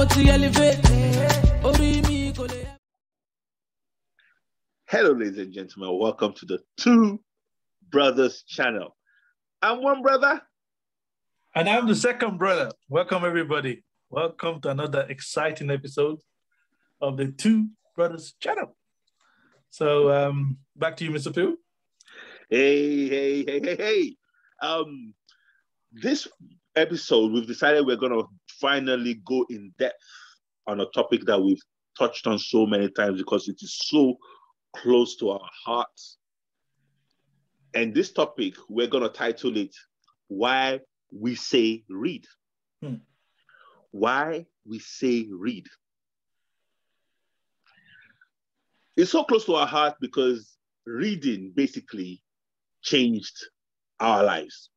Hello, ladies and gentlemen. Welcome to the Two Brothers channel. I'm one brother. And I'm the second brother. Welcome, everybody. Welcome to another exciting episode of the Two Brothers channel. So, back to you, Mr. Phil. Hey. This episode, we've decided we're going to finally go in depth on a topic that we've touched on so many times because it is so close to our hearts. And this topic, we're going to title it, Why We Say Read. Why we say read. It's so close to our heart because reading basically changed our lives.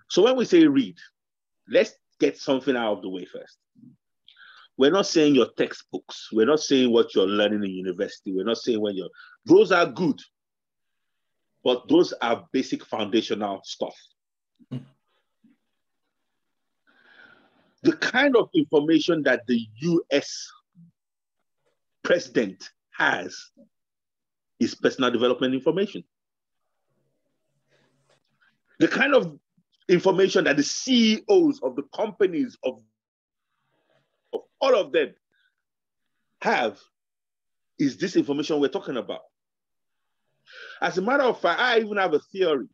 So when we say read, let's get something out of the way first. We're not saying your textbooks. We're not saying what you're learning in university. We're not saying those are good, but those are basic foundational stuff. The kind of information that the US president has is personal development information. The kind of information that the CEOs of the companies of all of them have is this information we're talking about. As a matter of fact, I even have a theory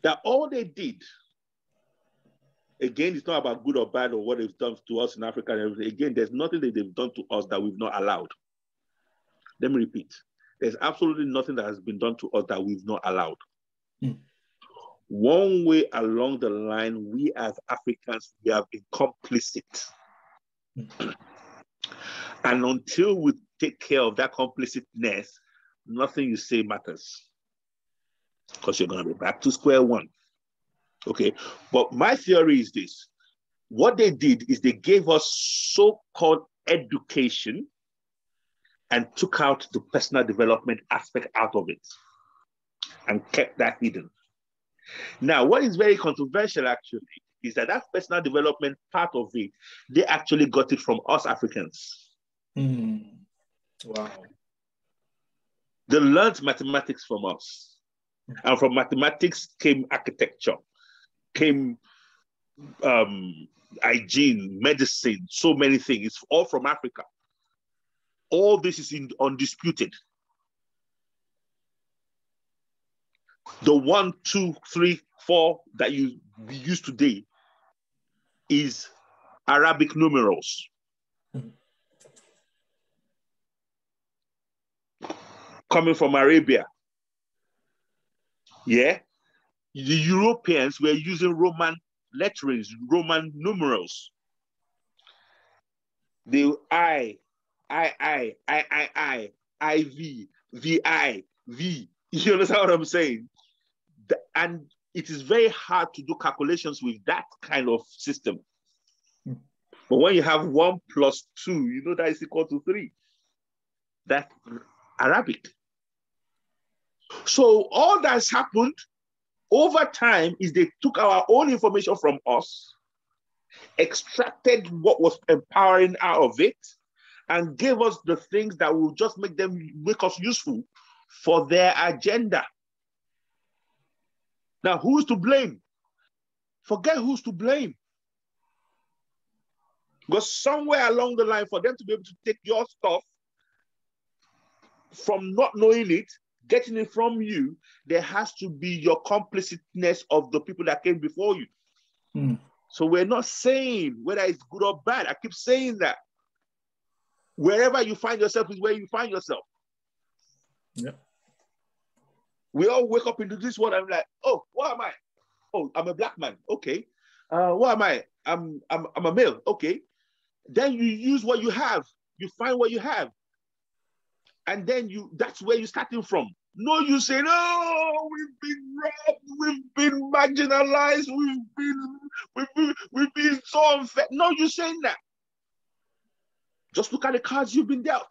that all they did, again, it's not about good or bad or what they've done to us in Africa and everything. Again, there's nothing that they've done to us that we've not allowed. Let me repeat. There's absolutely nothing that has been done to us that we've not allowed. One way along the line, we as Africans, we have been complicit. And until we take care of that complicitness, nothing you say matters. Because you're going to be back to square one. Okay? But my theory is this. What they did is they gave us so-called education and took out the personal development aspect out of it and kept that hidden. Now, what is very controversial actually is that personal development part of it, they actually got it from us Africans. Wow. They learned mathematics from us. And from mathematics came architecture, came hygiene, medicine, so many things. It's all from Africa. All this is undisputed. The 1, 2, 3, 4 that we use today is Arabic numerals. Coming from Arabia. Yeah? The Europeans were using Roman letterings, Roman numerals. The I, IV, VI, V. You understand what I'm saying? And it is very hard to do calculations with that kind of system. But when you have 1 plus 2, you know that is equal to 3. That's Arabic. So all that's happened over time is they took our own information from us, extracted what was empowering out of it, and gave us the things that will just make us useful for their agenda. Now, who's to blame? Forget who's to blame. Because somewhere along the line, for them to be able to take your stuff from not knowing it, getting it from you, there has to be your complicitness of the people that came before you. So we're not saying whether it's good or bad. I keep saying that. Wherever you find yourself is where you find yourself. Yeah. We all wake up into this world and I'm like, oh, what am I? Oh, I'm a black man. Okay. What am I? I'm a male. Okay. Then you use what you have. You find what you have. And then that's where you're starting from. No, you say, no, we've been robbed, we've been marginalized, we've been so unfair. No, you're saying that. Just look at the cards you've been dealt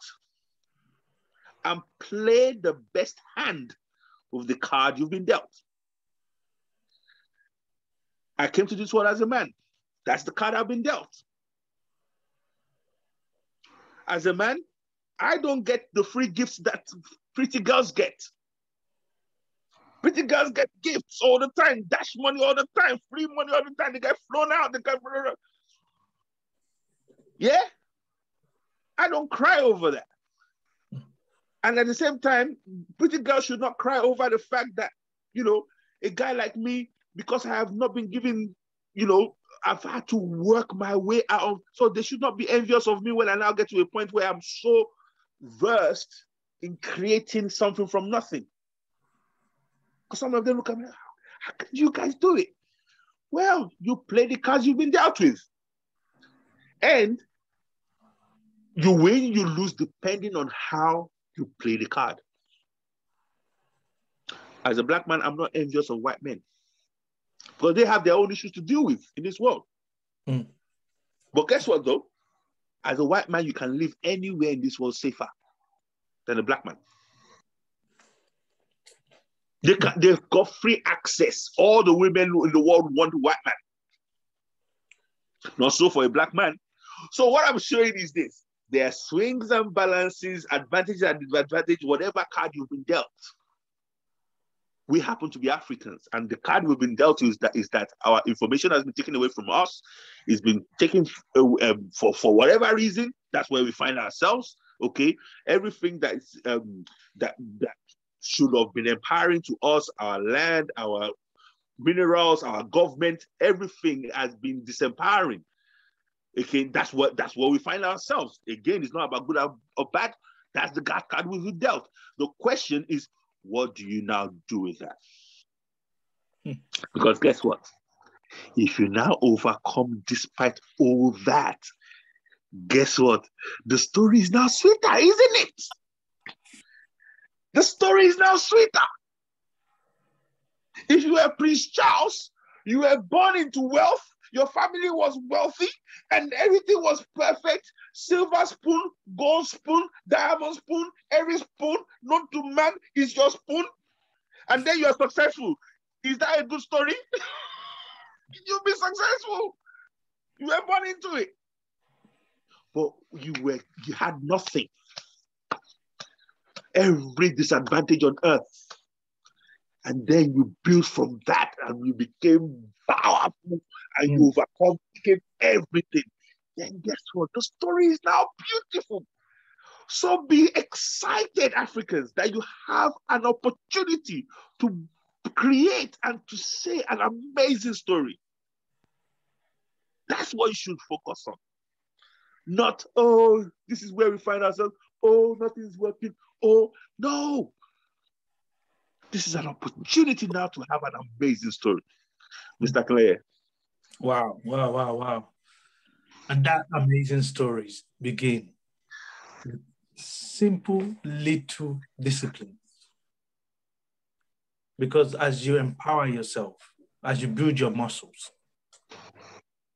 and play the best hand of the card you've been dealt. I came to this world as a man. That's the card I've been dealt. as a man, I don't get the free gifts that pretty girls get. Pretty girls get gifts all the time, dash money all the time, free money all the time. They get flown out. They get... Yeah? I don't cry over that. And at the same time, pretty girls should not cry over the fact that, you know, a guy like me, because I have not been given, you know, I've had to work my way out of, so they should not be envious of me when I now get to a point where I'm so versed in creating something from nothing. Because some of them look at me, how can you guys do it? Well, you play the cards you've been dealt with. And you win, you lose, depending on how you play the card. As a black man, I'm not envious of white men, because they have their own issues to deal with in this world. Mm. But guess what, though? As a white man, you can live anywhere in this world safer than a black man. They've got free access. All the women in the world want a white man. Not so for a black man. So what I'm showing is this. There are swings and balances, advantages and disadvantages, whatever card you've been dealt. We happen to be Africans, and the card we've been dealt is that our information has been taken away from us. It's been taken for whatever reason. That's where we find ourselves. Okay, everything that is that should have been empowering to us, our land, our minerals, our government, everything has been disempowering. Okay, that's where we find ourselves. Again, it's not about good or bad. That's the card we've been dealt. The question is, what do you now do with that? Because guess what? If you now overcome despite all that, guess what? The story is now sweeter, isn't it? The story is now sweeter. If you were Prince Charles, you were born into wealth, your family was wealthy, and everything was perfect. Silver spoon, gold spoon, diamond spoon, every spoon known to man is your spoon. And then you're successful. Is that a good story? You'll be successful. You were born into it. But you had nothing. Every disadvantage on earth. And then you built from that and you became powerful and you overcome everything. Then guess what? The story is now beautiful. So be excited, Africans, that you have an opportunity to create and to say an amazing story. That's what you should focus on. Not, oh, this is where we find ourselves. Oh, nothing's working. Oh, no. This is an opportunity now to have an amazing story. Mr. Claire. Wow, wow, wow, wow. And that amazing stories begin with simple little disciplines. Because as you empower yourself, as you build your muscles,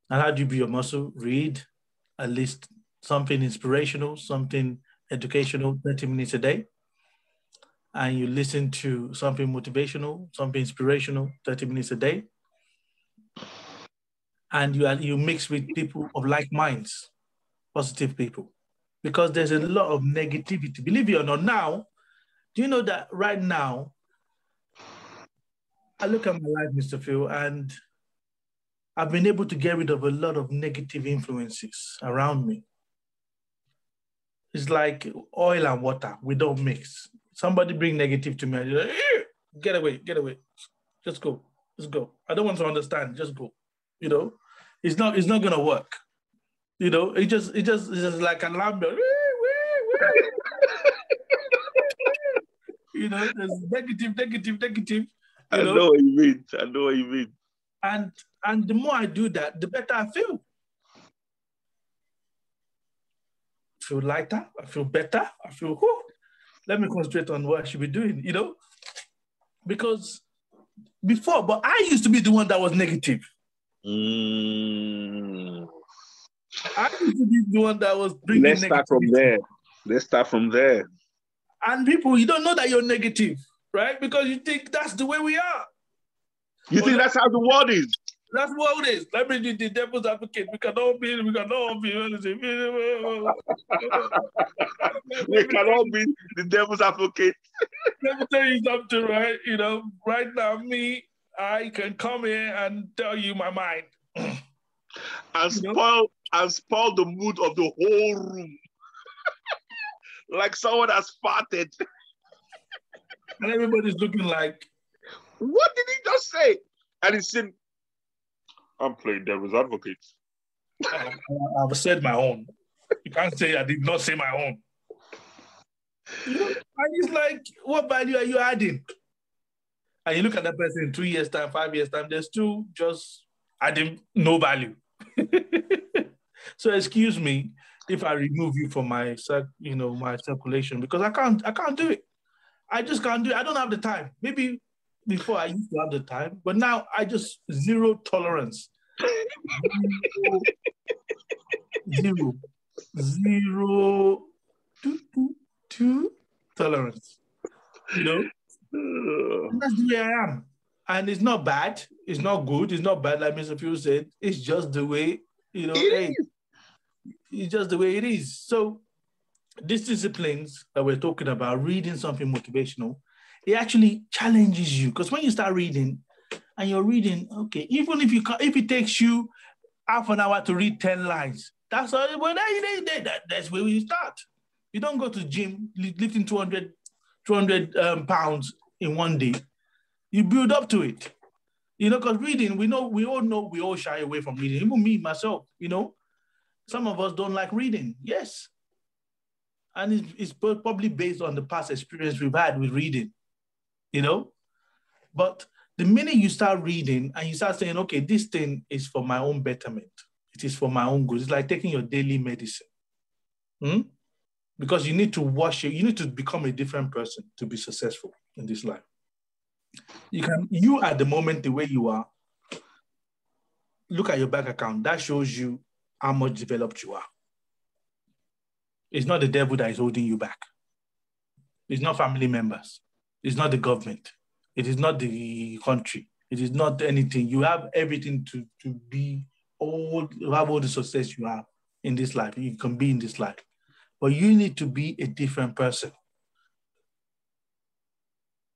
and how do you build your muscle? Read at least something inspirational, something educational, 30 minutes a day. And you listen to something motivational, something inspirational, 30 minutes a day. And you mix with people of like minds, positive people, because there's a lot of negativity. Believe it or not, now, do you know that right now, I look at my life, Mr. Phil, and I've been able to get rid of a lot of negative influences around me. It's like oil and water, we don't mix. Somebody bring negative to me, and you're like, get away, just go, I don't want to understand, just go. You know, it's not gonna work. You know, it's just like an alarm bell. You know, there's negative. I know what you mean. And the more I do that, the better I feel. I feel lighter, I feel better, I feel, whew, let me concentrate on what I should be doing, you know? Because before, but I used to be the one that was negative. I used to be the one that was bringing Let's start from there. And people, you don't know that you're negative, right? Because you think that's the way we are. You think that's how the world is? That's what it is. Let me be the devil's advocate. We can all be. We cannot be the devil's advocate. Let me tell you something, right? Right now, I can come here and tell you my mind. And spoil the mood of the whole room. Like someone has farted. And everybody's looking like, what did he just say? And he's saying, I'm playing devil's advocate. I've said my own. You can't say I did not say my own. And it's like, what value are you adding? And you look at that person in 2 years' time, 5 years' time, they're still just adding no value. So excuse me if I remove you from my circulation, because I can't do it. I just can't do it. I don't have the time. Maybe before I used to have the time, but now I just zero tolerance. Zero tolerance. And that's the way I am. And it's not bad. It's not good. It's not bad, like Mr. Pugh said. It's just the way, it's just the way it is. So these disciplines that we're talking about, reading something motivational, it actually challenges you. Because when you start reading and you're reading, okay, even if it takes you half an hour to read 10 lines, that's where you start. You don't go to the gym lifting 200 pounds in one day. You build up to it. Because reading, we all shy away from reading. Even me, myself, some of us don't like reading. Yes. And it's probably based on the past experience we've had with reading, But the minute you start reading and you start saying, okay, this thing is for my own betterment. It is for my own good. It's like taking your daily medicine. Because you need to you need to become a different person to be successful in this life. You at the moment, the way you are, look at your bank account. That shows you how much developed you are. It's not the devil that is holding you back. It's not family members. It's not the government. It is not the country. It is not anything. You have everything to have all the success you have in this life. You can be in this life. But you need to be a different person.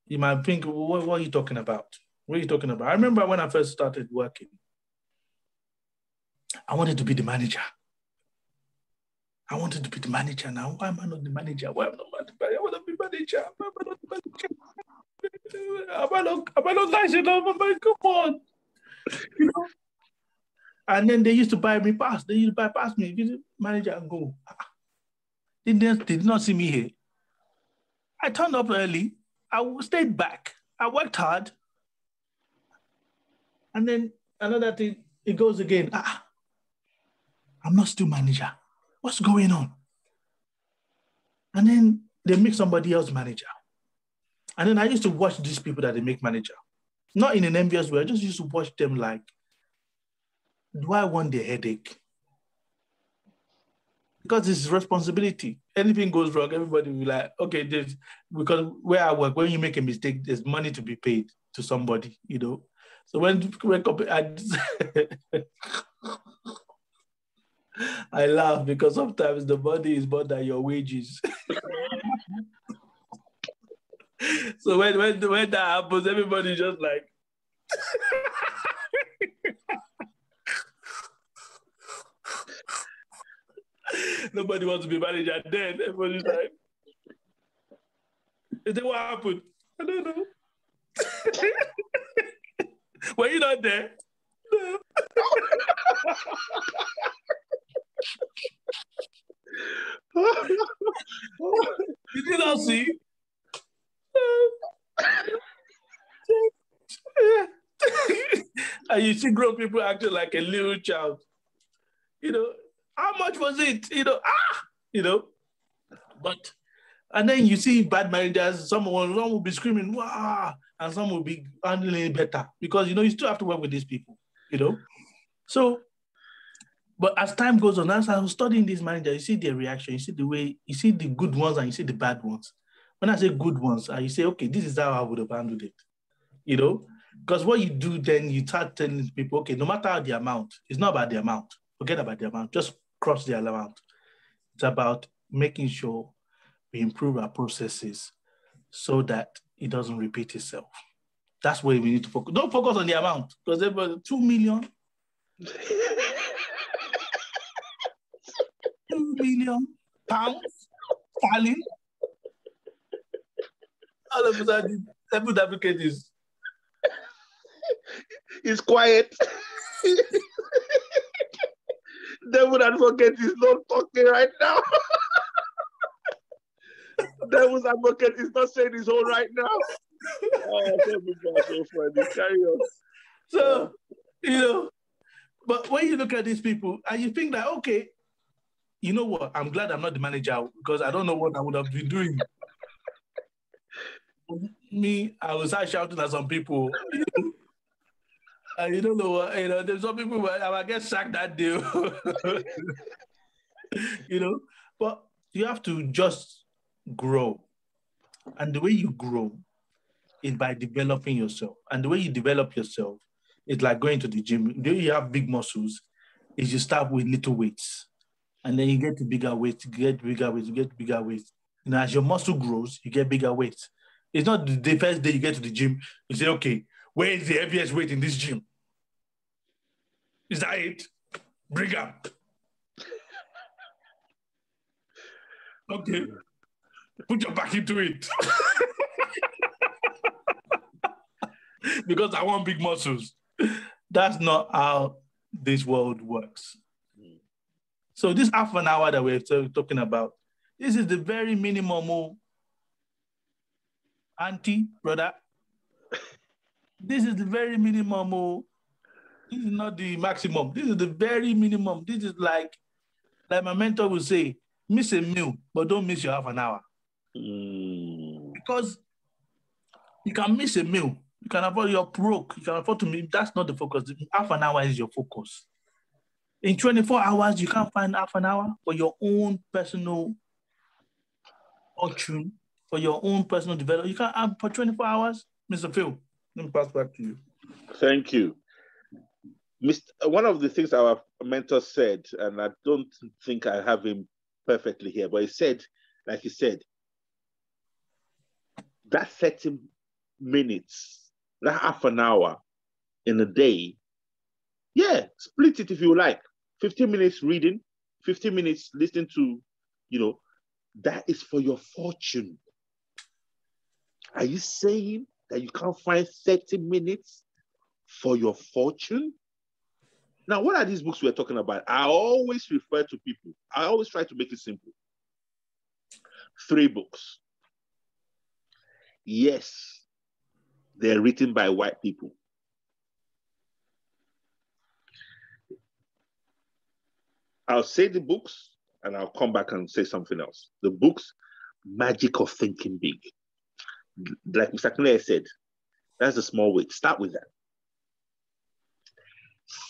You might think, what are you talking about? What are you talking about? I remember when I first started working, I wanted to be the manager. I wanted to be the manager now. Why am I not the manager? Why am I not the manager? I want to be manager. Why am I not the manager? Am I not nice enough? Come on. And then they used to buy me pass. They used to bypass me. Manager and go. They did not see me here. I turned up early. I stayed back. I worked hard. And then another thing, it goes again. I'm not still manager. What's going on? And then they make somebody else manager. And then I used to watch these people that they make manager. Not in an envious way. I just used to watch them like, do I want their headache? Because it's responsibility. Anything goes wrong, everybody will be like, okay, because where I work, when you make a mistake, there's money to be paid to somebody, So when I laugh because sometimes the money is more than your wages. So when that happens, everybody just like, nobody wants to be manager then. Everybody's like, is that what happened? I don't know. Were you not there? No. Did you not see? And you see grown people acting like a little child. How much was it? But, and then you see bad managers, some will be screaming, wow, and some will be handling it better because, you still have to work with these people, So, but as time goes on, as I was studying these managers, you see their reaction, you see the way, you see the good ones and you see the bad ones. When I say good ones, you say, okay, this is how I would have handled it, Because what you do then, you start telling people, okay, no matter the amount, it's not about the amount. Forget about the amount. Just cross the amount. It's about making sure we improve our processes so that it doesn't repeat itself. That's where we need to focus. Don't focus on the amount, because there were 2 million, 2 million pounds, sterling. All of a sudden, every advocate is It's quiet. Devil advocate is not talking right now. Devil's advocate is not saying his own right now. Oh, so funny. Carry on. so, but when you look at these people and you think that, okay, you know what? I'm glad I'm not the manager, because I don't know what I would have been doing. Me, I was shouting at some people. You don't know what, there's some people where I might get sacked that day. But you have to just grow. And the way you grow is by developing yourself. And the way you develop yourself is like going to the gym. The way you have big muscles is you start with little weights. And then you get to bigger weights, you get bigger weights, you get bigger weights. As your muscle grows, you get bigger weights. It's not the first day you get to the gym, you say, okay, where is the heaviest weight in this gym? Is that it? Bring up. Okay. Put your back into it. Because I want big muscles. That's not how this world works. So this half an hour that we're talking about, this is the very minimum, auntie, brother. This is the very minimum. This is not the maximum. This is the very minimum. This is like my mentor would say, miss a meal, but don't miss your half an hour. Because you can miss a meal. You can afford, you're broke. You can afford to miss. That's not the focus. Half an hour is your focus. In 24 hours, you can't find half an hour for your own personal fortune, for your own personal development. You can't have for 24 hours. Mr. Phil, let me pass back to you. Thank you. One of the things our mentor said, and I don't think I have him perfectly here, but he said, like he said, that 30 minutes, that half an hour in a day, yeah, split it if you like. 15 minutes reading, 15 minutes listening to, that is for your fortune. Are you saying that you can't find 30 minutes for your fortune? Now, what are these books we're talking about? I always refer to people. I always try to make it simple. 3 books. Yes, they're written by white people. I'll say the books and I'll come back and say something else. The books, Magic of Thinking Big. Like Mr. Claire said, that's a small weight. Start with that.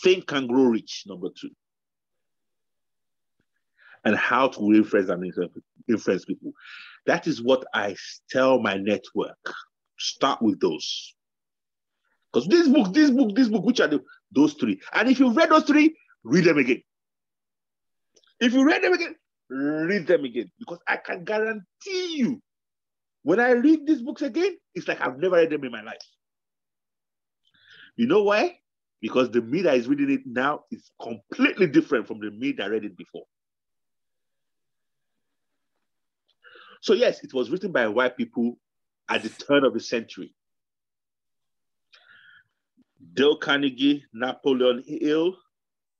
Think and Grow Rich, number 2. And how to influence and influence people. That is what I tell my network. Start with those. Because this book, which are those 3? And if you've read those 3, read them again. If you read them again, read them again. Because I can guarantee you, when I read these books again, it's like I've never read them in my life. You know why? Because the me that is reading it now is completely different from the me that read it before. So yes, it was written by white people at the turn of the century. Dale Carnegie, Napoleon Hill,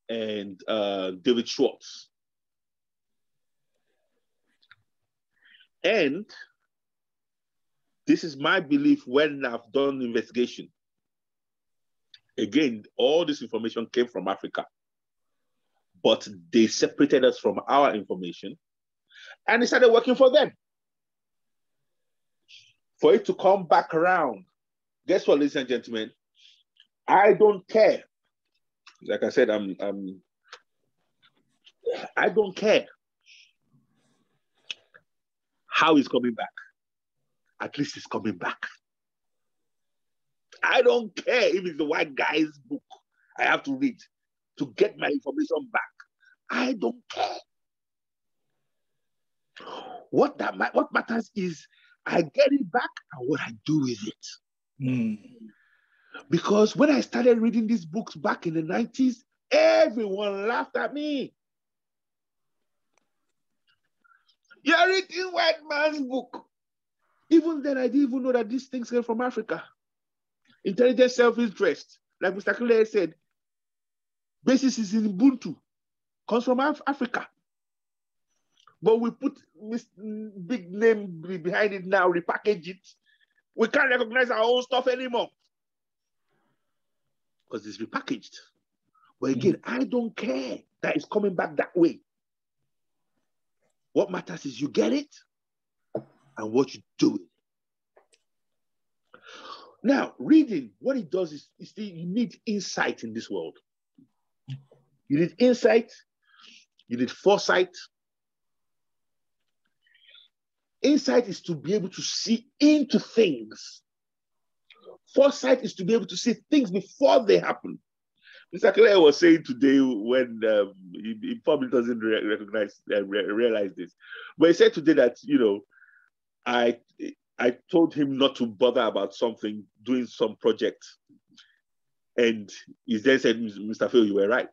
and David Schwartz. And this is my belief when I've done investigation. Again, all this information came from Africa, but they separated us from our information and it started working for them. For it to come back around, guess what, ladies and gentlemen? I don't care. Like I said, I don't care how it's coming back. At least it's coming back. I don't care if it's the white guy's book I have to read to get my information back. I don't care. What matters is I get it back and what I do with it. Mm. Because when I started reading these books back in the 90s, everyone laughed at me. You're reading white man's book. Even then, I didn't even know that these things came from Africa. Intelligent self-interest, like Mr. Kule said, basis is in Ubuntu, comes from Africa. But we put this big name behind it now, repackage it. We can't recognize our own stuff anymore because it's repackaged. But again, I don't care that it's coming back that way. What matters is you get it and what you do with it. Now, reading, what it does is you need insight in this world. You need insight. You need foresight. Insight is to be able to see into things. Foresight is to be able to see things before they happen. Mr. Clare was saying today when he probably doesn't realize this, but he said today that, I told him not to bother about something, doing some project. And he then said, Mr. Phil, you were right.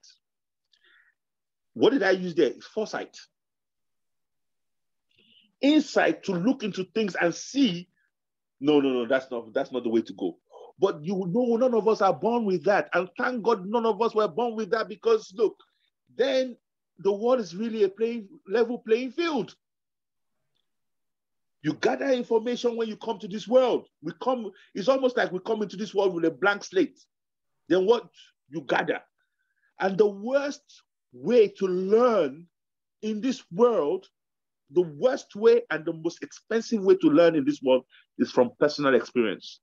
What did I use there? Foresight. Insight to look into things and see, no, that's not the way to go. But none of us are born with that. And thank God none of us were born with that, because look, then the world is really a level playing field. You gather information when you come to this world. It's almost like we come into this world with a blank slate. Then what you gather. And the worst way to learn in this world, the worst way and the most expensive way to learn in this world is from personal experience.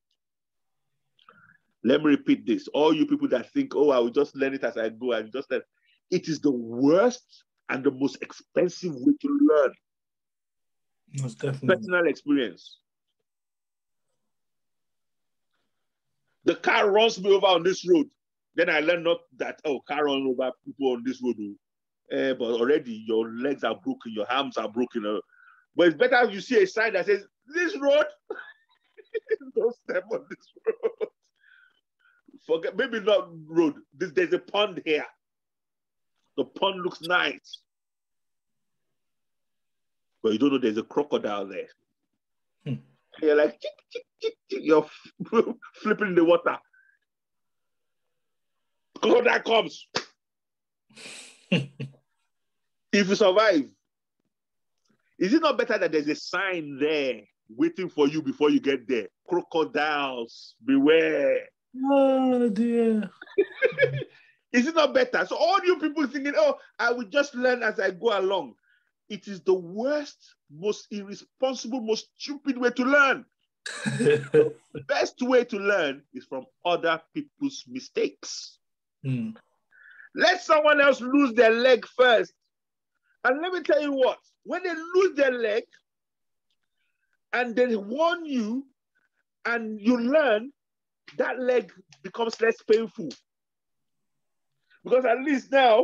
Let me repeat this. All you people that think, I will just learn it as I go, and just learn. It is the worst and the most expensive way to learn. Most definitely. Personal experience. The car runs me over on this road. Then I learn not that, car runs over people on this road. But already your legs are broken, your arms are broken. But it's better if you see a sign that says, this road, don't step on this road. Forget, maybe not road. There's a pond here. The pond looks nice. But you don't know there's a crocodile there. You're like, chick, chick, chick, chick. You're flipping in the water. Crocodile comes. If you survive, is it not better that there's a sign there waiting for you before you get there? Crocodiles, beware. Oh, dear. Is it not better? So all you people thinking, I will just learn as I go along. It is the worst, most irresponsible, most stupid way to learn. The best way to learn is from other people's mistakes. Let someone else lose their leg first. And let me tell you what, when they lose their leg and they warn you and you learn, that leg becomes less painful. Because at least now,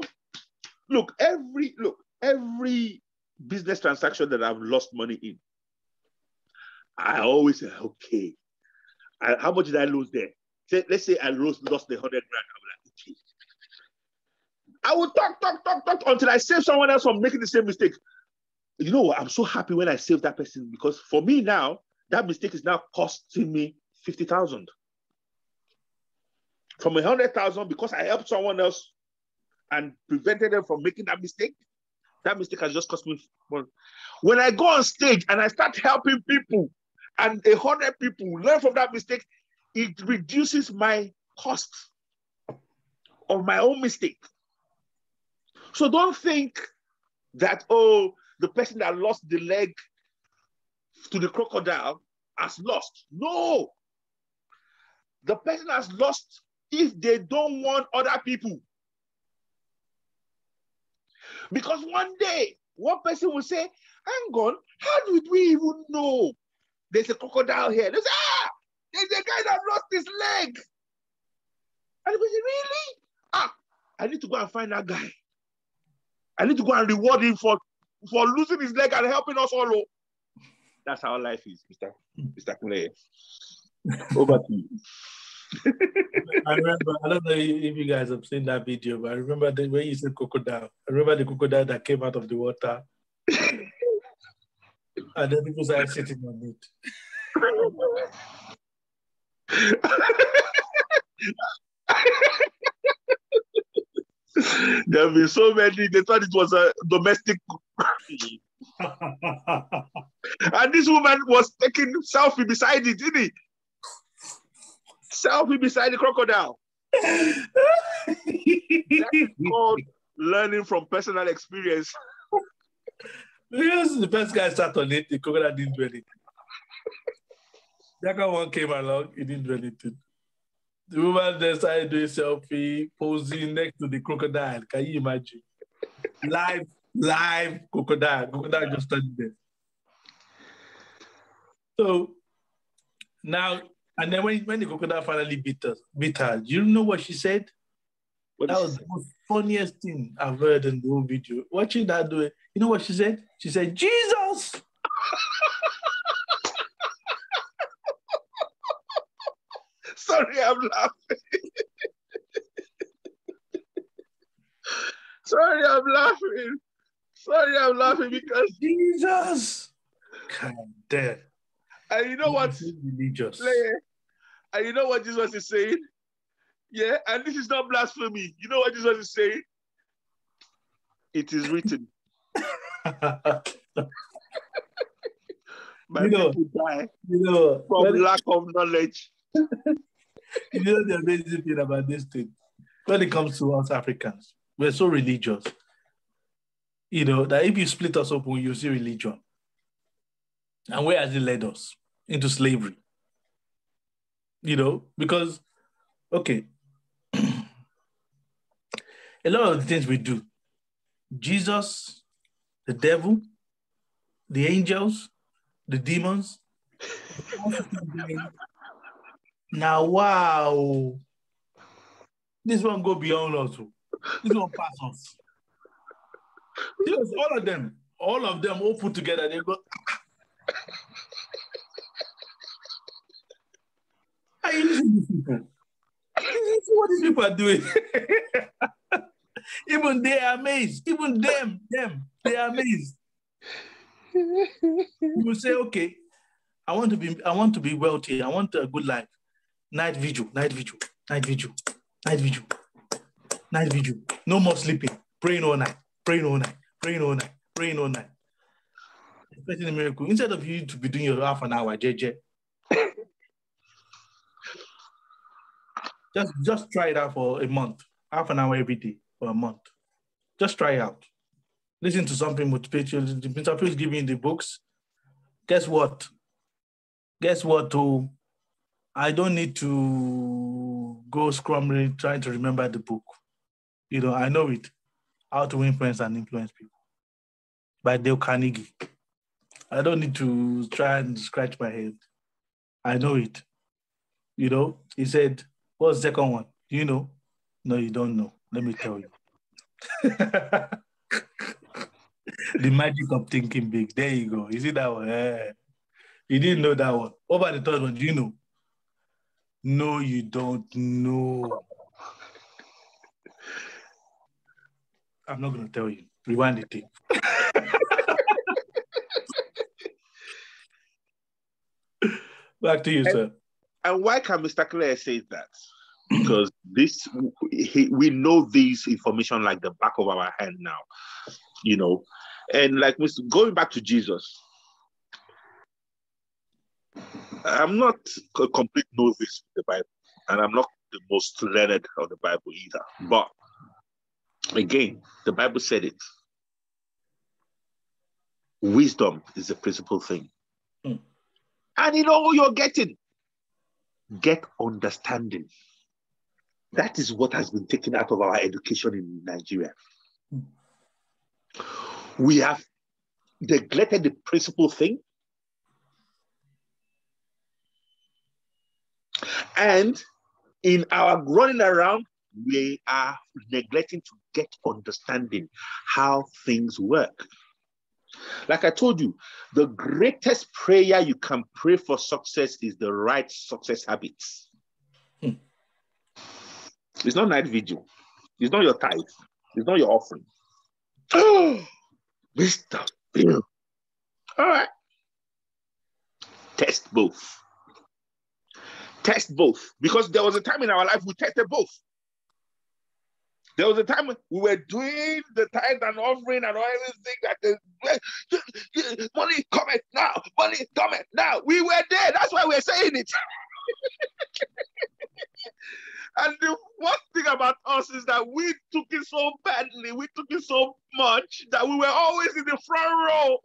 look, every business transaction that I've lost money in, I always say, okay, how much did I lose there? Let's say I lost the 100 grand. I'm like, okay. I will talk until I save someone else from making the same mistake. You know what? I'm so happy when I save that person, because for me now, that mistake is now costing me 50,000. From 100,000, because I helped someone else and prevented them from making that mistake has just cost me more. When I go on stage and I start helping people and 100 people learn from that mistake, it reduces my cost of my own mistake. So don't think that, the person that lost the leg to the crocodile has lost. No. The person has lost if they don't want other people. Because one day, one person will say, hang on, how did we even know there's a crocodile here? They say, there's a guy that lost his leg. And he was really? I need to go and find that guy. I need to go and reward him for losing his leg and helping us all. That's how life is, Mr. Kule. Over to you. I remember, I don't know if you guys have seen that video, but I remember when you said crocodile. I remember the crocodile that came out of the water. And then people started sitting on it. There have been so many. They thought it was a domestic. And this woman was taking selfie beside it, didn't he? Selfie beside the crocodile. That is called learning from personal experience. Because the first guy sat on it, the crocodile didn't do anything. The second one came along, he didn't do anything. The woman then started doing selfie, posing next to the crocodile. Can you imagine? Live crocodile. Crocodile just standing there. So now, and then when the crocodile finally beat her, you know what she said? That was the most funniest thing I've heard in the whole video. Watching that do it, you know what she said? She said, Jesus! Sorry, I'm laughing. Sorry, I'm laughing because Jesus! God damn. And you know what? Religious. And you know what Jesus is saying? Yeah, and this is not blasphemy. You know what Jesus is saying? It is written. My people die from lack of knowledge. You know the amazing thing about this thing? When it comes to us Africans, we're so religious. You know, that if you split us open, you see religion. And where has it led us? Into slavery. You know, because, okay, a lot of the things we do, Jesus, the devil, the angels, the demons, now, wow, this one go beyond us. This one pass us. Yes, all of them all put together, they go, are you listening to these people? You see what these people are doing? Even they are amazed. Even them, they are amazed. You will say, okay, I want to be wealthy. I want a good life. Night vigil. No more sleeping. Praying all night. Expecting a miracle. Instead of you to be doing your half an hour, JJ. Just try it out for a month. Half an hour every day for a month. Just try it out. Listen to something motivational. Mr. Phil is giving you the books. Guess what? I don't need to go scrambling trying to remember the book. You know, I know it. How to Influence and Influence People by Dale Carnegie. I don't need to try and scratch my head. I know it. You know, he said, what's the second one? Do you know? No, you don't know. Let me tell you. The magic of thinking big. There you go. You see that one? You didn't know that one. What about the third one? Do you know? No, you don't know. I'm not going to tell you. Rewind the tape. Back to you, sir. And why can Mr. Clare say that? Because we know this information like the back of our hand now, you know. And like going back to Jesus, I'm not a complete novice with the Bible, and I'm not the most learned of the Bible either. But again, the Bible said it. Wisdom is the principal thing. And you know what you're getting? Get understanding. That is what has been taken out of our education in Nigeria. We have neglected the principal thing. And in our running around, we are neglecting to get understanding how things work. Like I told you, the greatest prayer you can pray for success is the right success habits. It's not night vigil. It's not your tithe. It's not your offering. Oh, Mr. Bill. All right. Test both. Test both. Because there was a time in our life we tested both. There was a time we were doing the tithe and offering and everything that money coming now, money coming now. We were there. That's why we're saying it. And the worst thing about us is that we took it so badly, we took it so much that we were always in the front row.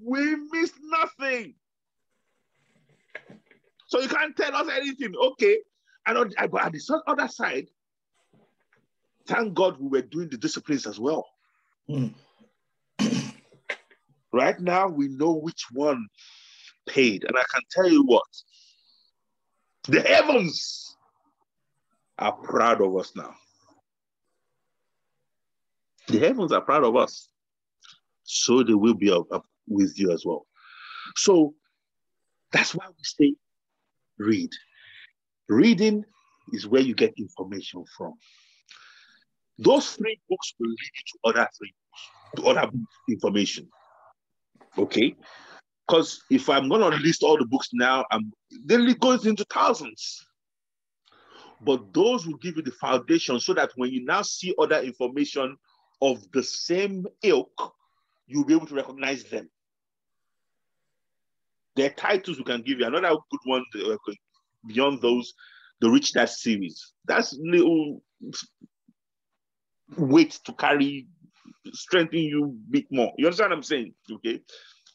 We missed nothing. So you can't tell us anything. Okay. And but at the other side, thank God we were doing the disciplines as well. Right now, we know which one paid. And I can tell you what, the heavens are proud of us now. The heavens are proud of us. So they will be up with you as well. So that's why we say read. Reading is where you get information from. Those 3 books will lead you to other 3 books, to other information. Okay? Because if I'm going to list all the books now, then it goes into thousands. But those will give you the foundation so that when you now see other information of the same ilk, you'll be able to recognize them. There are titles we can give you. Another good one beyond those, the Rich Dad series. That's little weight to carry, strengthen you a bit more. You understand what I'm saying? Okay.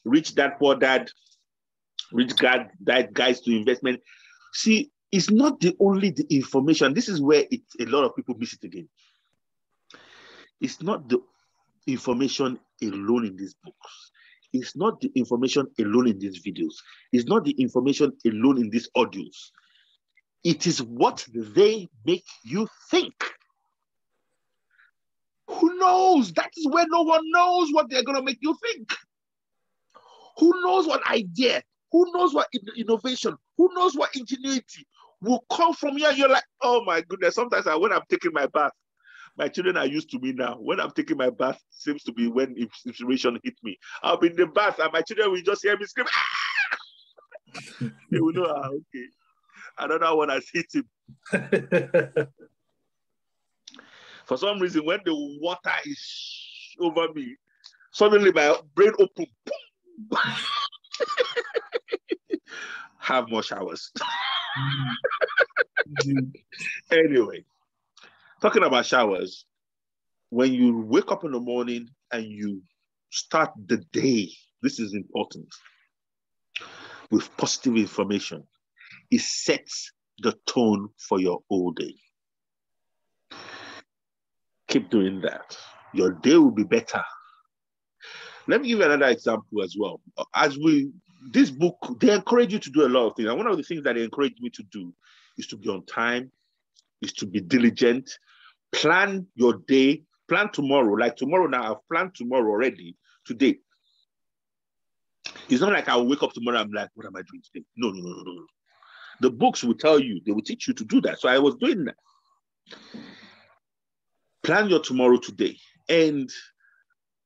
Rich Dad, Poor Dad, Rich Dad Guides to Investment. See, it's not only the information. This is where a lot of people miss it again. It's not the information alone in these books. It's not the information alone in these videos. It's not the information alone in these audios. It is what they make you think. Who knows? That is where no one knows what they're going to make you think. Who knows what idea? Who knows what innovation? Who knows what ingenuity will come from here? You're like, oh my goodness. Sometimes when I'm taking my bath, my children are used to me now. When I'm taking my bath, seems to be when inspiration hit me. I'll be in the bath and my children will just hear me scream. Ah! They will know, okay. Another one has hit him. For some reason, when the water is over me, suddenly my brain opens. Have more showers. Anyway, talking about showers, when you wake up in the morning and you start the day, this is important, with positive information, it sets the tone for your whole day. Keep doing that. Your day will be better. Let me give you another example as well. This book, they encourage you to do a lot of things. And one of the things that they encourage me to do is to be on time, is to be diligent, plan your day, plan tomorrow. Like tomorrow now, I've planned tomorrow already, today. It's not like I'll wake up tomorrow, I'm like, what am I doing today? No. The books will tell you, they will teach you to do that. So I was doing that. Plan your tomorrow today. And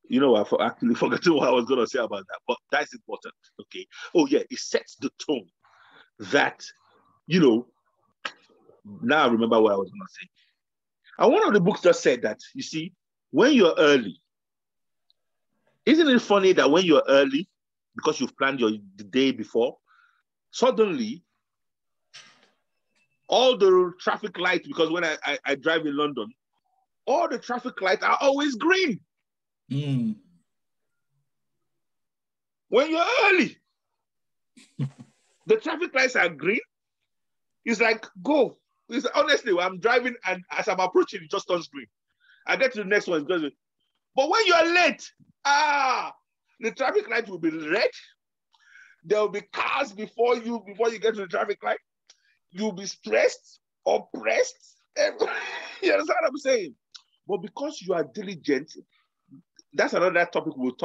you know, I've actually forgotten what I was going to say about that, but that's important, okay? Oh, yeah, it sets the tone that, you know, now I remember what I was going to say. And one of the books just said that, you see, when you're early, isn't it funny that when you're early, because you've planned the day before, suddenly, all the traffic lights, because when I drive in London, all the traffic lights are always green. When you're early, the traffic lights are green. It's like, go. It's honestly, when I'm driving and as I'm approaching, it just turns green. I get to the next one. But when you're late, the traffic light will be red. There will be cars before you get to the traffic light. You'll be stressed, oppressed. You understand what I'm saying? But because you are diligent, that's another topic we'll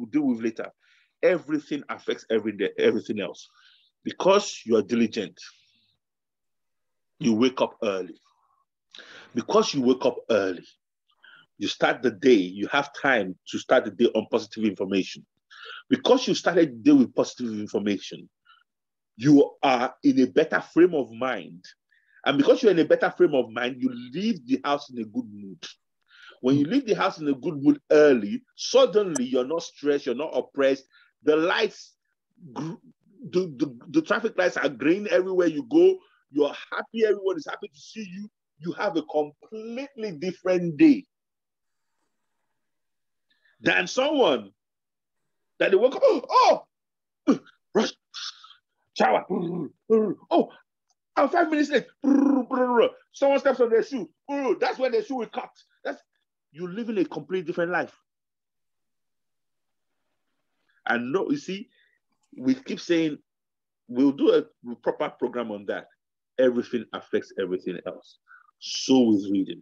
deal with later. Everything affects everything else. Because you are diligent, you wake up early. Because you wake up early, you start the day, you have time to start the day on positive information. Because you started the day with positive information, you are in a better frame of mind. And because you're in a better frame of mind, you leave the house in a good mood. When you leave the house in a good mood early, suddenly you're not stressed, you're not oppressed. The lights, the traffic lights are green everywhere you go. You're happy, everyone is happy to see you. You have a completely different day than someone that they woke up, rush, shower, oh, I'm 5 minutes late. Someone steps on their shoe. That's when their shoe will cut. You're living a completely different life. And no, you see, we keep saying we'll do a proper program on that. Everything affects everything else. So with reading.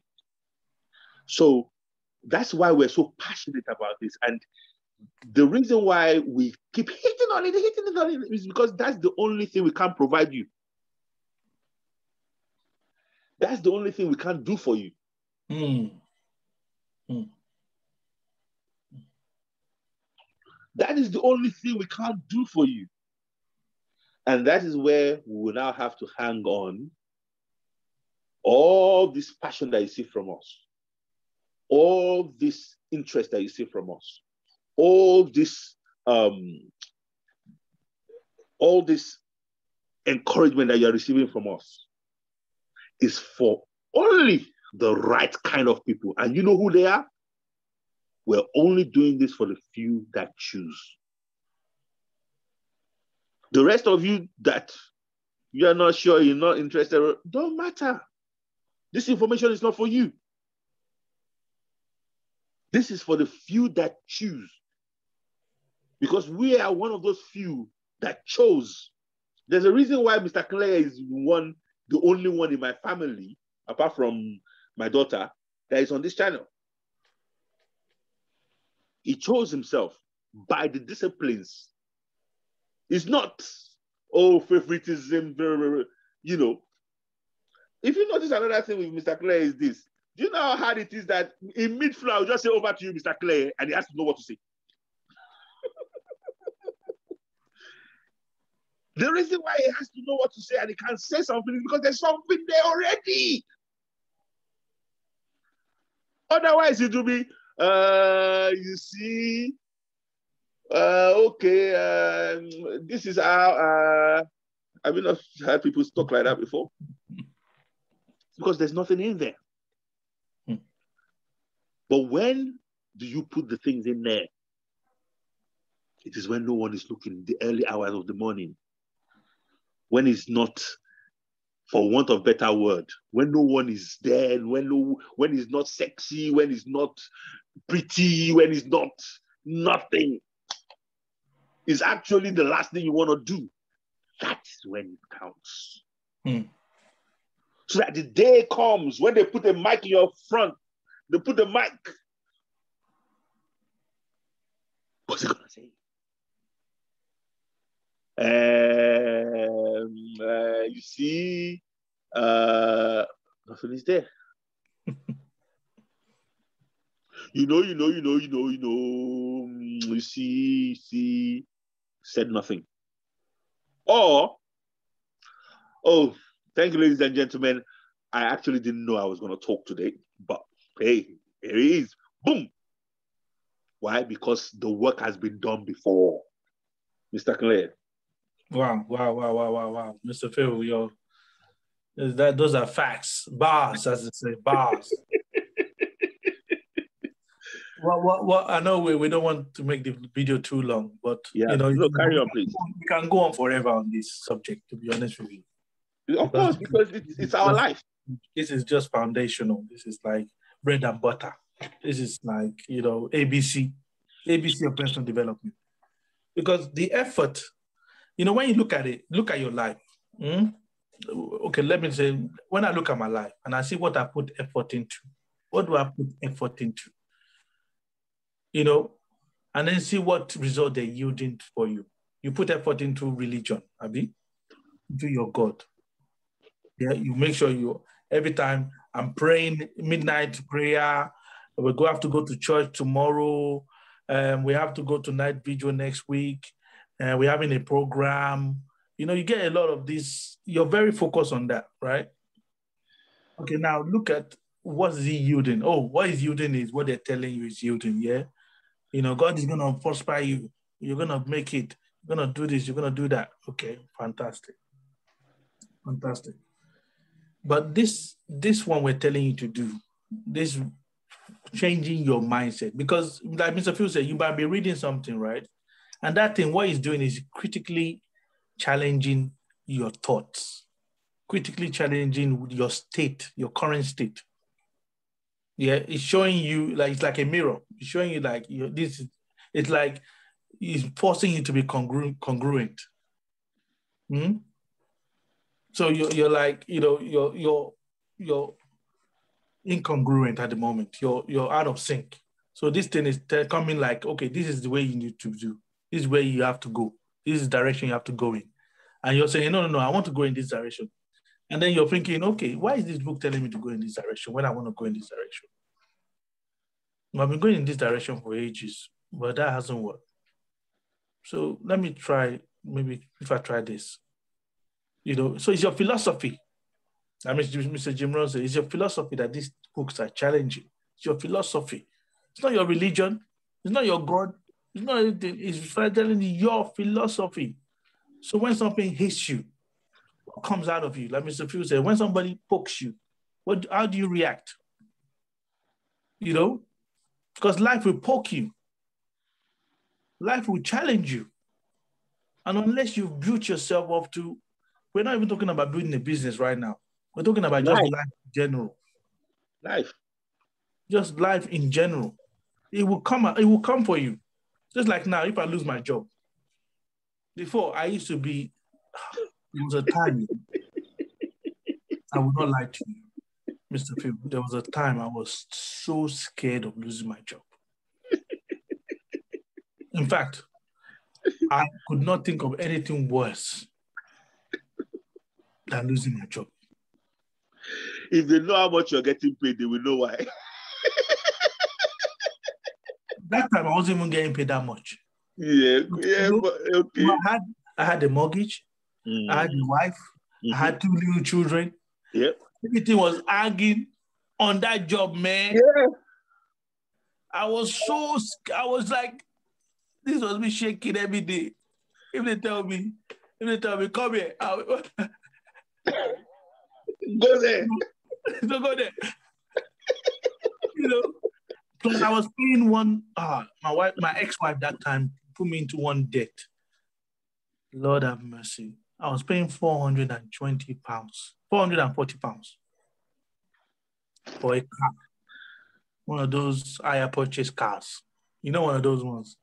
So that's why we're so passionate about this. And the reason why we keep hitting on it is because that's the only thing we can provide you. That's the only thing we can't do for you. That is the only thing we can't do for you. And that is where we will now have to hang on all this passion that you see from us, all this interest that you see from us, all this encouragement that you're receiving from us is for only the right kind of people. And you know who they are? We're only doing this for the few that choose. The rest of you that you're not sure, you're not interested, don't matter. This information is not for you. This is for the few that choose. Because we are one of those few that chose. There's a reason why Mr. Clare is the only one in my family, apart from my daughter, that is on this channel. He chose himself by the disciplines. It's not, favoritism, you know. If you notice another thing with Mr. Clare is this. Do you know how hard it is that in mid-flow, I'll just say over to you, Mr. Clare, and he has to know what to say. The reason why he has to know what to say and he can't say something is because there's something there already. Otherwise, it will be, you see, okay, this is how, have you not heard people talk like that before? Because there's nothing in there. But when do you put the things in there? It is when no one is looking, the early hours of the morning. When it's not, for want of better word, when no one is there, when it's not sexy, when it's not pretty, when it's not nothing. It's actually the last thing you want to do. That's when it counts. So that the day comes when they put a mic in your front, they put the mic. What's he gonna say? You see, nothing is there. You see, said nothing. Or, oh, thank you, ladies and gentlemen. I actually didn't know I was going to talk today, but hey, here it is. Boom. Why? Because the work has been done before. Mr. Clare. Wow. Mr. Phil, those are facts. Bars, as they say, bars. Well, I know we don't want to make the video too long, but carry on, please. We can go on forever on this subject, to be honest with you. Of course, because it's our life. This is just foundational. This is like bread and butter. This is like, ABC of personal development. Because the effort You know, when you look at it, look at your life. Okay, let me say, when I look at my life and I see what I put effort into, what do I put effort into? You know, and then see what result they're yielding for you. You put effort into religion, Abi, into your God. Yeah, you make sure every time I'm praying midnight prayer, we have to go to church tomorrow. We have to go to night vigil next week. We're having a program. You know, you get a lot of this. You're very focused on that, right? Okay, now look at what's he yielding. Oh, what is yielding is what they're telling you is yielding, yeah? You know, God is going to prosper you. You're going to make it. You're going to do this. You're going to do that. Okay, fantastic. Fantastic. But this one we're telling you to do, this changing your mindset. Because like Mr. Phil said, you might be reading something, right? And that thing, what he's doing is critically challenging your thoughts, critically challenging your state, your current state. Yeah, it's showing you like it's like a mirror. It's showing you like it's like it's forcing you to be congruent. So you're like, you know, you're incongruent at the moment. You're out of sync. So this thing is coming like, okay, this is the way you need to do. This is where you have to go. This is the direction you have to go in. And you're saying, no, I want to go in this direction. And then you're thinking, okay, why is this book telling me to go in this direction when I want to go in this direction? I've been going in this direction for ages, but that hasn't worked. So let me try, maybe if I try this. You know, so it's your philosophy. I mean, Mr. Jim Rohn said, it's your philosophy that these books are challenging. It's your philosophy. It's not your religion. It's not your God. It's not anything. It's telling you your philosophy. So when something hits you, what comes out of you? Like Mr. Phil said, when somebody pokes you, how do you react? You know, because life will poke you. Life will challenge you. And unless you've built yourself up to, we're not even talking about building a business right now. We're talking about just life in general. Life. Just life in general. It will come for you. Just like now, if I lose my job. Before, I used to be, there was a time, I would not lie to you, Mr. Phil. There was a time I was so scared of losing my job. In fact, I could not think of anything worse than losing my job. If they know how much you're getting paid, they will know why. That time, I wasn't even getting paid that much. Yeah, but okay. I had a mortgage. I had a wife. I had 2 little children. Yep. Everything was hanging on that job, man. Yeah. I was like, this was me shaking every day. If they tell me, come here, go there. So go there. You know, plus I was paying my ex-wife that time put me into one debt. Lord have mercy. I was paying £420, £440 for a car. One of those hire purchase cars. You know, one of those ones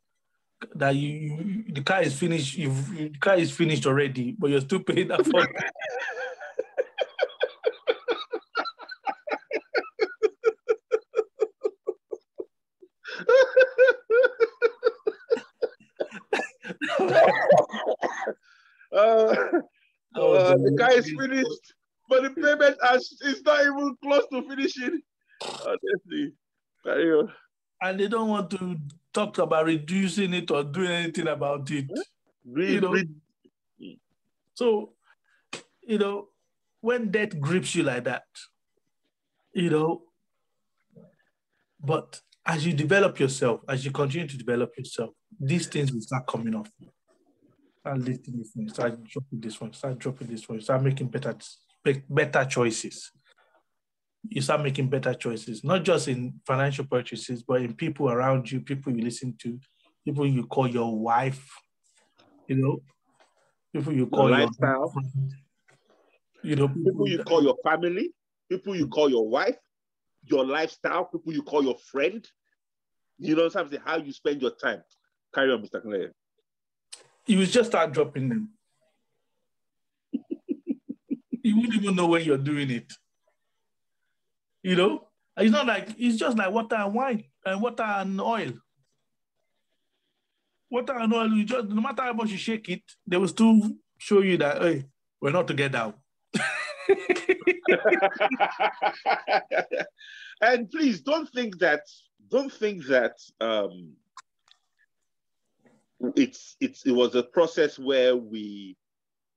that the car is finished. The car is finished already, but you're still paying that for. The car is finished, but the payment is not even close to finishing. Honestly, carry on. And they don't want to talk about reducing it or doing anything about it. So, you know, when death grips you like that, you know, but as you develop yourself, as you continue to develop yourself, these things will start coming off. Start lifting this one, start dropping this one, start dropping this one, start making better choices. You start making better choices, not just in financial purchases, but in people around you, people you listen to, people you call your wife, you know, people you call your friend, you know, people you call your family, people you call your wife, your lifestyle, people you call your friend. You know, something how you spend your time. Carry on, Mr. Claire. You just start dropping them. You wouldn't even know when you're doing it. You know? It's not like, it's just like water and wine and water and oil. Water and oil, you just, no matter how much you shake it, they will still show you that, hey, we're not together. And please don't think that it was a process where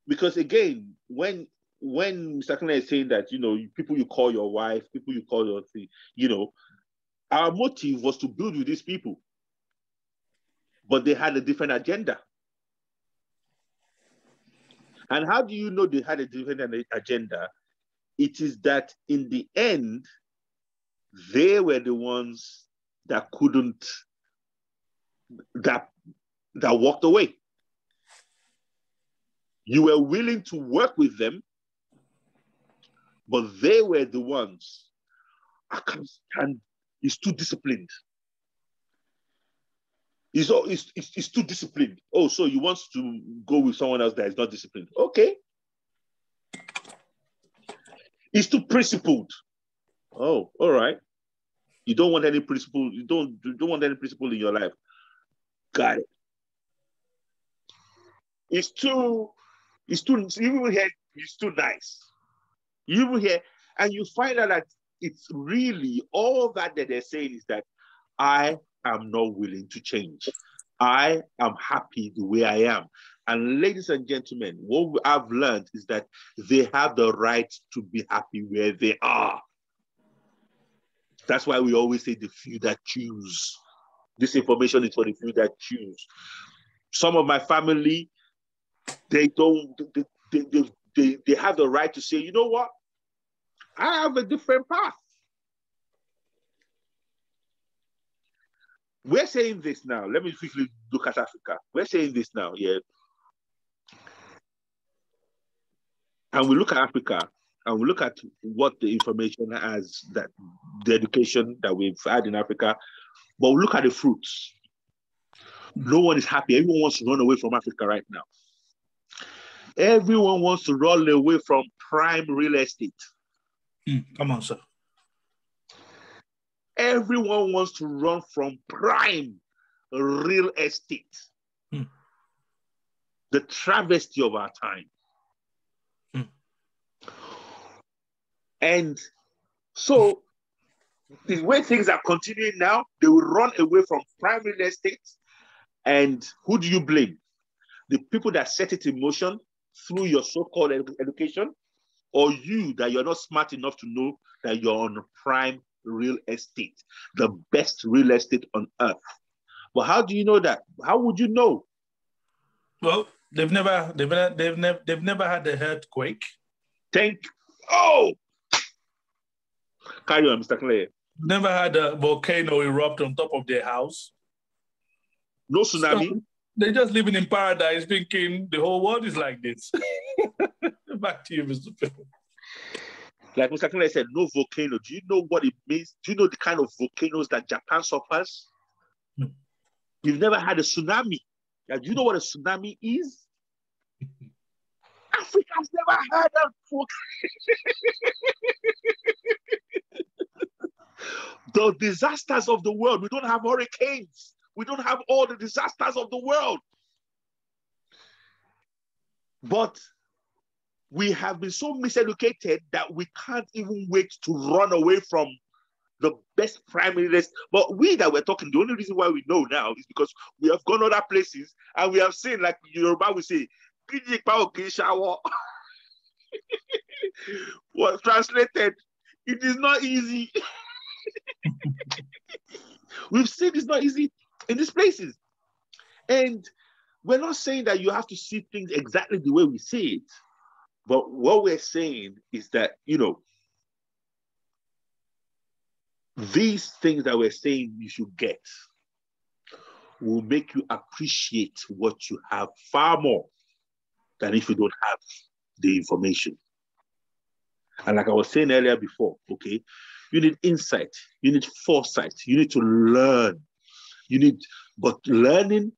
because again, when Mr. Kane is saying that, people you call your wife, people you call your thing, our motive was to build with these people, but they had a different agenda. And how do you know they had a different agenda? It is that in the end, they were the ones that that walked away. You were willing to work with them, but they were the ones. I can't stand. He's too disciplined. He's too disciplined. Oh, so you want to go with someone else that is not disciplined? Okay. He's too principled. Oh, all right. You don't want any principle. You don't want any principle in your life. Got it. It's too. You even hear it's too nice. You even hear, and you find out that it's really all that they're saying is that I am not willing to change. I am happy the way I am. And ladies and gentlemen, what I've learned is that they have the right to be happy where they are. That's why we always say the few that choose. This information is for the few that choose. Some of my family, they have the right to say, you know what? I have a different path. We're saying this now. Let me quickly look at Africa. We're saying this now, yeah. And we look at Africa and we look at what the information has, that the education that we've had in Africa, but we look at the fruits. No one is happy. Everyone wants to run away from Africa right now. Everyone wants to run away from prime real estate. Come on, sir. Everyone wants to run from prime real estate. The travesty of our time. And so the way things are continuing now, they will run away from prime real estate. And who do you blame? The people that set it in motion through your so-called education, or you that you're not smart enough to know that you're on prime real estate, the best real estate on earth. But how do you know that? How would you know? Well, they've never had the earthquake. Carry on, Mr. Clay. Never had a volcano erupt on top of their house. No tsunami. So they're just living in paradise, thinking the whole world is like this. Back to you, Mr. Phil. Like Mr. Clay said, no volcano. Do you know what it means? Do you know the kind of volcanoes that Japan suffers? You've never had a tsunami. Do you know what a tsunami is? Africa's never had a The disasters of the world. We don't have hurricanes. We don't have all the disasters of the world. But we have been so miseducated that we can't even wait to run away from the best primary list. But we that we're talking, the only reason why we know now is because we have gone other places and we have seen, like Yoruba will say, well, translated, it is not easy. We've seen it's not easy in these places. And we're not saying that you have to see things exactly the way we see it. But what we're saying is that, these things that we're saying you should get will make you appreciate what you have far more than if you don't have the information. And like I was saying earlier before, okay, you need insight, you need foresight, you need to learn. But learning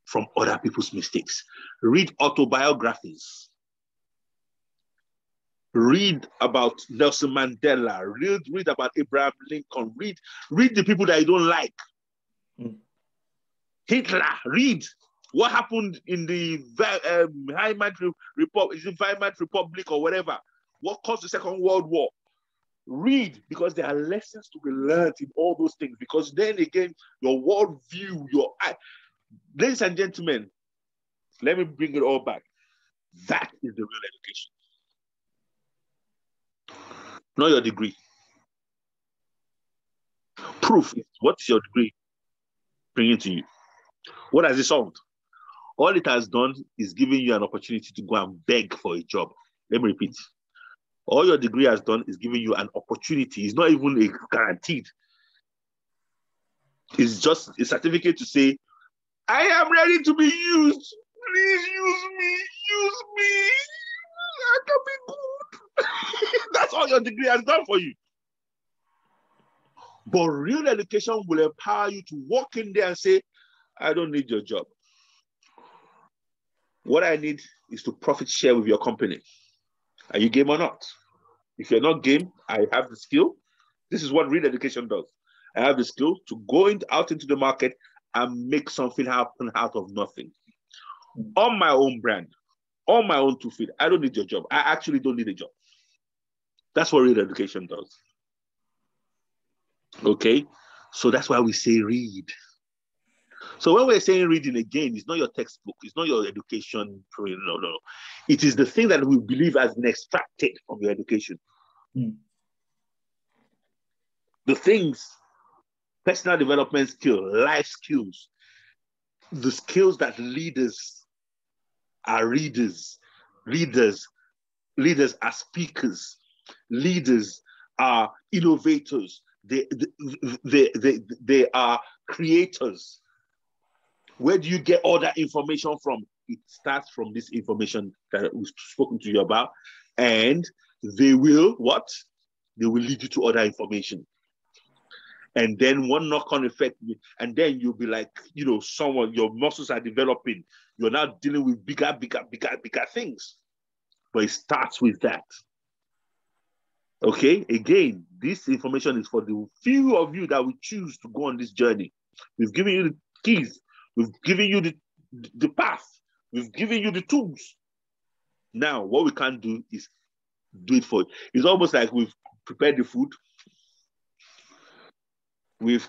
from other people's mistakes. Read autobiographies. Read about Nelson Mandela. Read about Abraham Lincoln. Read the people that you don't like. Hitler. Read what happened in the Weimar Republic. Is it Weimar Republic or whatever? What caused the Second World War? Read, because there are lessons to be learned in all those things. Because then again, your worldview, ladies and gentlemen, let me bring it all back. That is the real education. Not your degree. Proof is what is your degree bringing to you? What has it solved? All it has done is giving you an opportunity to go and beg for a job. Let me repeat. All your degree has done is giving you an opportunity. It's not even a guaranteed. It's just a certificate to say, I am ready to be used. Please use me. Use me. I can be good. That's all your degree has done for you. But real education will empower you to walk in there and say, I don't need your job. What I need is to profit share with your company. Are you game or not? If you're not game, I have the skill. This is what real education does. I have the skill to go out into the market and make something happen out of nothing. On my own brand, on my own 2 feet. I don't need your job. I actually don't need a job. That's what real education does. Okay? So that's why we say read. So when we're saying reading again, it's not your textbook, it's not your education. No. It is the thing that we believe has been extracted from your education. The things, personal development skills, life skills, the skills that leaders are readers, leaders are speakers, leaders are innovators, they are creators. Where do you get all that information from? It starts from this information that we've spoken to you about, and they will what? They will lead you to other information. And then one knock-on effect, and then you'll be like, someone, your muscles are developing. You're now dealing with bigger things. But it starts with that. Okay? Again, this information is for the few of you that will choose to go on this journey. We've given you the keys. We've given you the path. We've given you the tools. Now, what we can't do is do it for you. It's almost like we've prepared the food. We've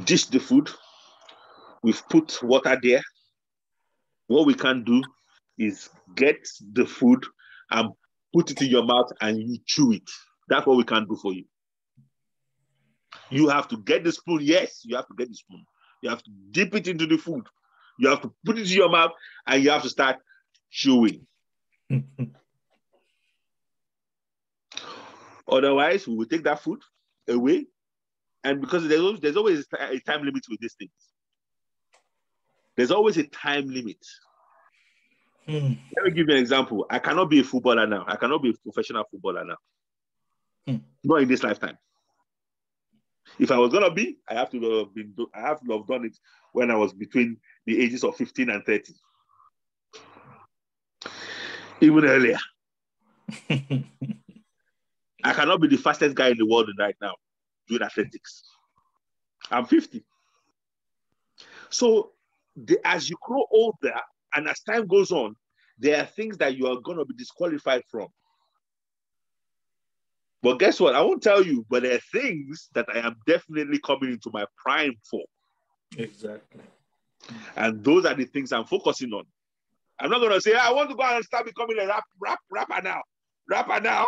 dished the food. We've put water there. What we can do is get the food and put it in your mouth and you chew it. That's what we can do for you. You have to get the spoon. Yes, you have to get the spoon. You have to dip it into the food. You have to put it in your mouth and you have to start chewing. Otherwise, we will take that food away. And because there's always a time limit with these things. There's always a time limit. Let me give you an example. I cannot be a footballer now. I cannot be a professional footballer now. Not in this lifetime. If I was gonna be, I have to have done it when I was between the ages of 15 and 30. Even earlier. I cannot be the fastest guy in the world right now doing athletics. I'm 50. So as you grow older and as time goes on, there are things that you are going to be disqualified from. But guess what? I won't tell you, but there are things that I am definitely coming into my prime for. Exactly. And those are the things I'm focusing on. I'm not going to say, I want to go and start becoming a rapper now. Rapper now.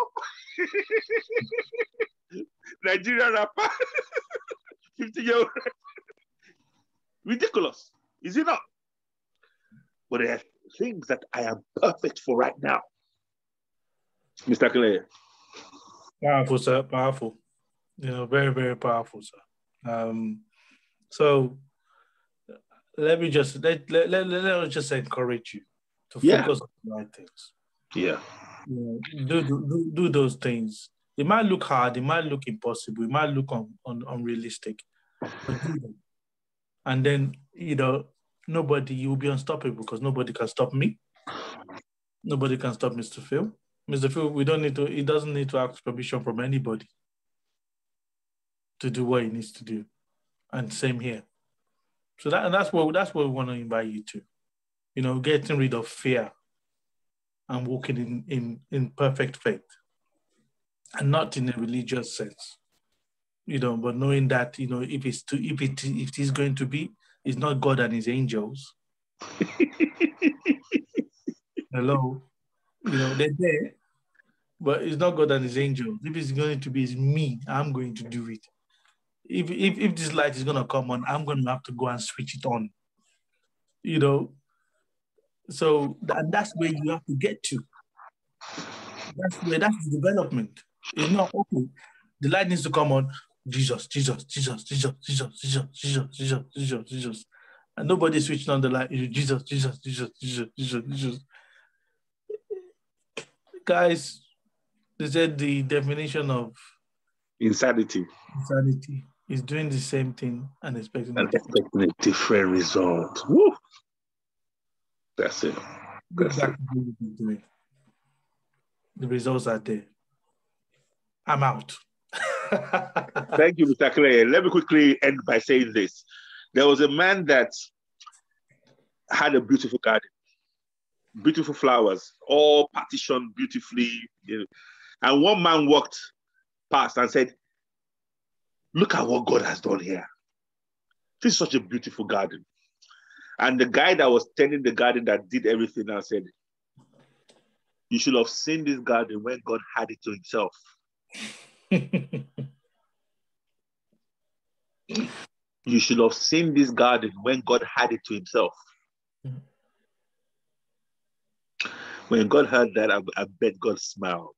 Nigerian rapper. 50-year-old. Ridiculous. Is it not? But there are things that I am perfect for right now. Mr. Clay. Powerful, sir. Powerful. Very, very powerful, sir. So let me just let us just encourage you to focus on the right things. Yeah. Do those things. It might look hard, it might look impossible, it might look unrealistic. But do them. And then, you will be unstoppable because nobody can stop me. Nobody can stop Mr. Phil. Mr. Phil, we don't need to, he doesn't need to ask permission from anybody to do what he needs to do. And same here. So that's what we want to invite you to. You know, getting rid of fear and walking in perfect faith. And not in a religious sense. You know, but knowing that, you know, if it is going to be, it's not God and his angels. Hello. You know, they're there, but it's not God and his angels. If it's going to be, it's me. I'm going to do it. If this light is going to come on, I'm going to have to go and switch it on. You know, so that's where you have to get to. That's the development. It's not okay. The light needs to come on. Jesus, Jesus, Jesus, Jesus, Jesus, Jesus, Jesus, Jesus, Jesus, Jesus. And nobody switched on the light. Jesus, Jesus, Jesus, Jesus, Jesus, Jesus. Guys, they said the definition of Insanity. is doing the same thing and expecting And a different. expecting a different result. Woo! That's it. That's it. Doing. The results are there. I'm out. Thank you, Mr. Clay. Let me quickly end by saying this. There was a man that had a beautiful garden, beautiful flowers, all partitioned beautifully. You know. And one man walked past and said, "Look at what God has done here. This is such a beautiful garden." And the guy that was tending the garden that did everything now said, "You should have seen this garden when God had it to himself." You should have seen this garden when God had it to himself. When God heard that, I bet God smiled.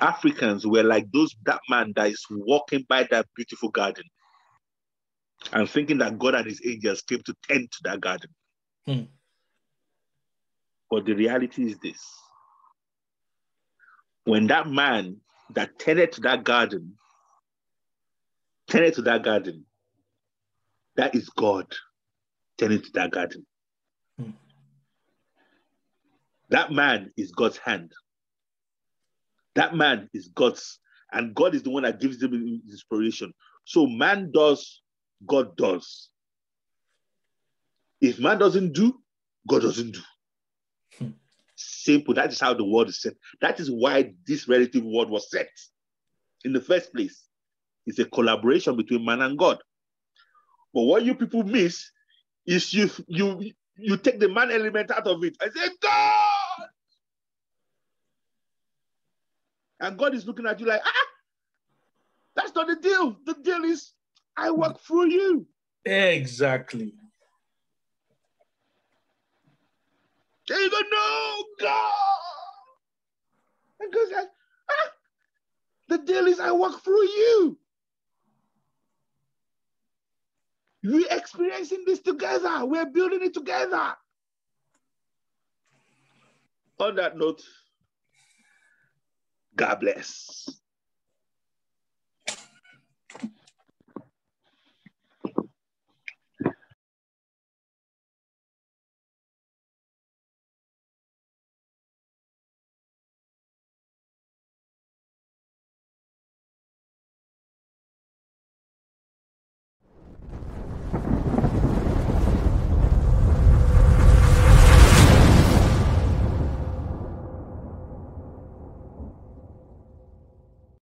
Africans were like that man that is walking by that beautiful garden and thinking that God and his angels came to tend to that garden. But the reality is this. When that man that tended to that garden, that is God tending to that garden. That man is God's hand. That man is God's, and God is the one that gives him inspiration. So man does, God does. If man doesn't do, God doesn't do. Simple. That is how the world is set. That is why this relative world was set in the first place. It's a collaboration between man and God. But what you people miss is you take the man element out of it and say, God! And God is looking at you like, that's not the deal. The deal is, I work through you. Exactly. There you go, no, God. And God's like, the deal is, I work through you. We're experiencing this together. We're building it together. On that note, God bless.